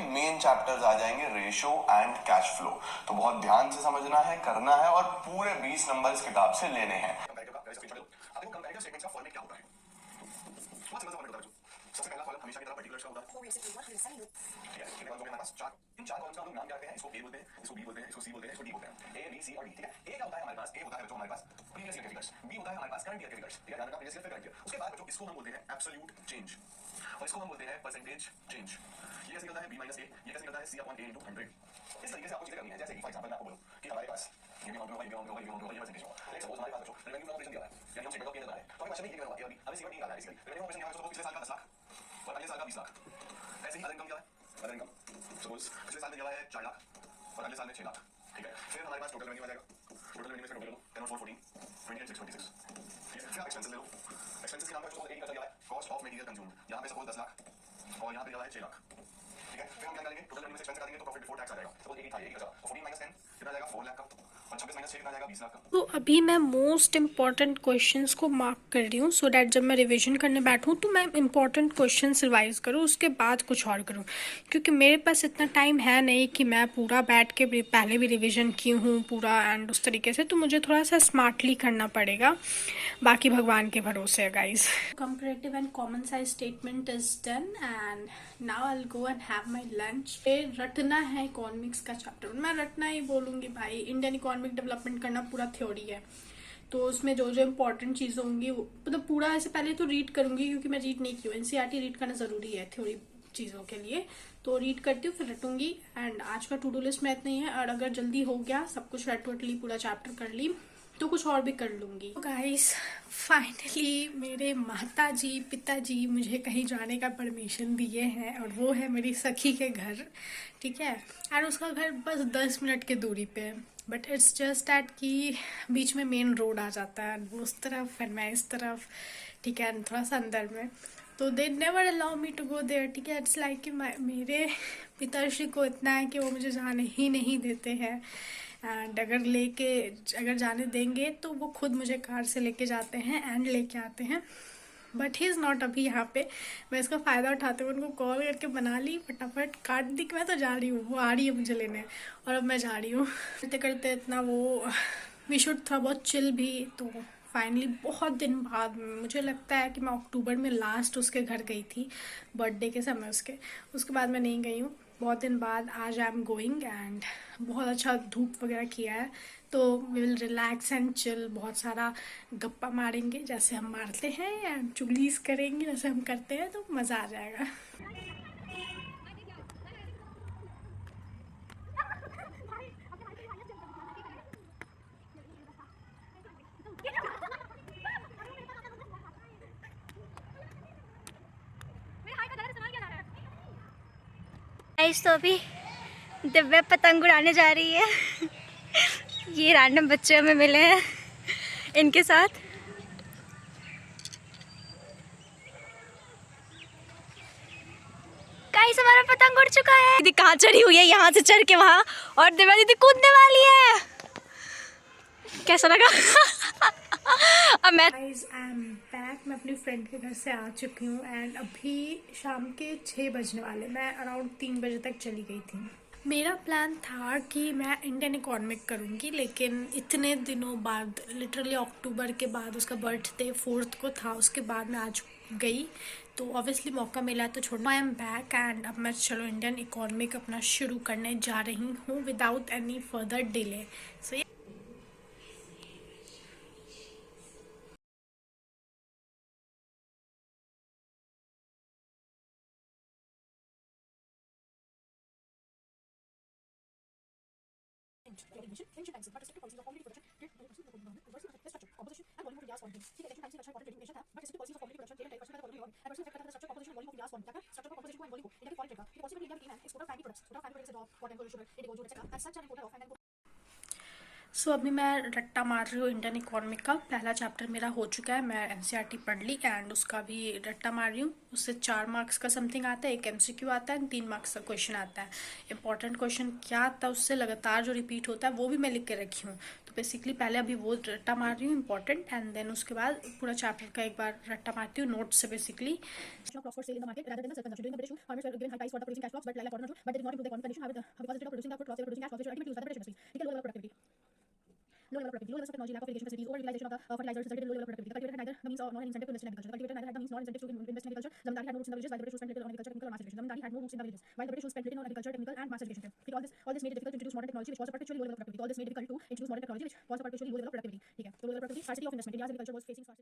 Main chapters आ जाएंगे ratio and cash flow. तो बहुत ध्यान से समझना है, करना है और पूरे 20 नंबर इस किताब से लेने हैं। कंपैरेटिव स्टेटमेंट्स का फॉर्मेट क्या होता है? बहुत सिंपल सा फॉर्मेट होता है बच्चों। सबसे पहला कॉलम हमेशा की तरह पर्टिकुलर्स का होता है। ठीक है, इन पांच चार कॉलम्स का हम लोग नाम क्या रखते हैं? इसको ए बोलते हैं, इसको बी बोलते हैं, इसको सी बोलते हैं, इसको डी बोलते हैं। ए बी सी और डी। ठीक है, ए क्या होता है हमारे पास? ए होता है बच्चों हमारे पास प्रीवियस ईयर के फिगर्स। बी होता है हमारे पास करंट ईयर के फिगर्स। ठीक है, ध्यान रखना प्रीवियस ईयर करंट ईयर। उसके बाद बच्चों इसको हम बोलते हैं एब्सोल्यूट चेंज और इसको हम बोलते हैं परसेंटेज चेंज। ये कैसे निकलता है? बी माइनस ए। ये कैसे निकलता है? सी अपॉन ए इंटू 100। इस तरीके से आपको चीजें करनी है। जैसे कि फॉर एग्जांपल मैं आपको बोलूं कि हमारे पास ये भी अमाउंट होगा, ये भी अमाउंट होगा, ये भी अमाउंट होगा, ये परसेंटेज होगा। लेट्स सपोज हमारे पास बच्चों रेवेन्यू ऑपरेशन दिया है, यानी हम स्टेटमेंट ऑफ पी है। तो हमें क्वेश्चन में ये करना है, अभी सीमा नहीं निकालना है। इसलिए रेवेन्यू ऑपरेशन यहाँ पे पिछले साल का 10 लाख और अगले साल का 20 लाख। ऐसे ही अदर इनकम क्या है? अदर इनकम सपोज पिछले साल में दिया है 4 लाख और अगले साल में 6 लाख। ठीक है, फिर हमारे पास टोटल रेवेन्यू आ जाएगा। टोटल रेवेन्यू में से टोटल 10 और 4 14 20 and 6 26। ठीक है, फिर आप एक्सपेंसेस ले लो। एक्सपेंसेस के नाम पर एक दिया है कॉस्ट ऑफ मटेरियल कंज्यूम्ड। यहाँ पे सपोज 10 लाख और यहाँ पे दिया है 6 लाख। ठीक है, फिर हम क्या करेंगे? टोटल रेवेन्यू में से एक्सपेंस काटेंगे तो प्रॉफिट बिफोर टैक्स आ जाएगा। सपोज 1 था, 1 बचा, 14 माइनस 10 कितना जाएगा? 4 लाख का। और 26 माइनस 6 कितना जाएगा? 20 लाख का। तो अभी मैं मोस्ट इम्पॉर्टेंट क्वेश्चंस को मार्क कर रही हूँ, सो डैट जब मैं रिवीजन करने बैठूँ तो मैं इम्पॉर्टेंट क्वेश्चंस रिवाइज करूँ, उसके बाद कुछ और करूँ, क्योंकि मेरे पास इतना टाइम है नहीं कि मैं पूरा बैठ के भी पहले भी रिवीजन की हूँ पूरा एंड उस तरीके से। तो मुझे थोड़ा सा स्मार्टली करना पड़ेगा, बाकी भगवान के भरोसे है guys. Comparative and common size statement is done and now I will go and have my lunch. रटना है इकोनॉमिक्स का चैप्टर, मैं रटना ही बोलूँगी भाई। इंडियन इकोनॉमिक डेवलपमेंट करना पूरा थ्योरी है, तो उसमें जो जो इम्पोर्टेंट चीज़ें होंगी मतलब पूरा ऐसे पहले तो रीड करूंगी, क्योंकि मैं रीड नहीं की हूँ। एनसीईआरटी रीड करना ज़रूरी है थ्योरी चीज़ों के लिए, तो रीड करती हूँ फिर रटूंगी। एंड आज का टू डू लिस्ट में इतना ही है, और अगर जल्दी हो गया सब कुछ रट वट ली, पूरा चैप्टर कर ली, तो कुछ और भी कर लूँगी। गाइस फाइनली मेरे माताजी पिताजी मुझे कहीं जाने का परमिशन दिए हैं, और वो है मेरी सखी के घर। ठीक है, और उसका घर बस 10 मिनट के दूरी पे है, बट इट्स जस्ट दैट कि बीच में मेन रोड आ जाता है, वो उस तरफ फिर मैं इस तरफ। ठीक है, थोड़ा सा अंदर में, तो they never allow me to go there. ठीक है, इट्स लाइक कि मेरे पिताश्री को इतना है कि वो मुझे जाने ही नहीं देते हैं, एंड अगर जाने देंगे तो वो खुद मुझे कार से लेके जाते हैं एंड लेके आते हैं, बट ही इज़ नॉट अभी यहाँ पे। मैं इसका फ़ायदा उठाते हुए उनको कॉल करके बना ली, फटाफट काट दी कि मैं तो जा रही हूँ, वो आ रही है मुझे लेने, और अब मैं जा रही हूँ। करते करते इतना वो वी शुड थोड़ा बहुत चिल भी। तो फाइनली बहुत दिन बाद, मुझे लगता है कि मैं अक्टूबर में लास्ट उसके घर गई थी, बर्थडे के समय उसके बाद मैं नहीं गई हूँ। बहुत दिन बाद आज आई एम गोइंग, एंड बहुत अच्छा धूप वगैरह किया है, तो we will relax and chill. बहुत सारा गप्पा मारेंगे जैसे हम मारते हैं, एंड चुगलीस करेंगे जैसे हम करते हैं, तो मज़ा आ जाएगा। तो अभी दिव्या पतंग उड़ाने जा रही है। ये रैंडम बच्चे हमें मिले हैं इनके साथ। गाइस हमारा पतंग उड़ चुका है। दीदी कहाँ चढ़ी हुई है? यहाँ से चढ़ के वहाँ, और दिव्या दीदी कूदने वाली है। कैसा लगा? अब मैं आई एम बैक। मैं अपनी फ्रेंड के घर से आ चुकी हूँ, एंड अभी शाम के 6 बजने वाले। मैं अराउंड 3 बजे तक चली गई थी। मेरा प्लान था कि मैं इंडियन इकोनॉमिक करूँगी, लेकिन इतने दिनों बाद, लिटरली अक्टूबर के बाद, उसका बर्थडे 4th को था, उसके बाद मैं आज गई, तो ऑब्वियसली मौका मिला तो छोड़ना। आई एम बैक, एंड अब मैं चलो इंडियन इकोनॉमिक अपना शुरू करने जा रही हूँ विदाउट एनी फर्दर डिले। सो सो अभी मैं रट्टा मार रही हूँ इंडियन इकोनॉमिक का। पहला चैप्टर मेरा हो चुका है, मैं एनसीईआरटी पढ़ ली एंड उसका भी रट्टा मार रही हूँ। उससे 4 मार्क्स का समथिंग आता है, एक एमसीक्यू आता है, 3 मार्क्स का क्वेश्चन आता है। इंपॉर्टेंट क्वेश्चन क्या आता है उससे लगातार जो रिपीट होता है वो भी मैं लिख के रखी हूँ। तो बेसिकली पहले अभी वो रट्टा मार रही हूँ इंपॉर्टेंट, एंड देन उसके बाद पूरा चैप्टर का एक बार रट्टा मारती हूँ नोट से basically. Low level of productivity, low levels of technology, lack of irrigation facilities, over-utilization of the fertilizers resulted in low level of productivity. The cultivator had neither the means or nor an incentive to invest in agriculture. The cultivator had the means nor incentive to invest in agriculture. Zamindari had no roots in the villages, while the British spent little on agriculture, technical or mass education. Zamindari had no roots in the villages, while the British spent little on agriculture, technical and mass education. Okay, all this made it difficult to introduce modern technology, which was a perpetually low level of productivity. All this made it difficult to introduce modern technology, which was a perpetually low level of productivity. ठीक है, तो low level of productivity, scarcity of investment. India's agriculture was facing scarcity.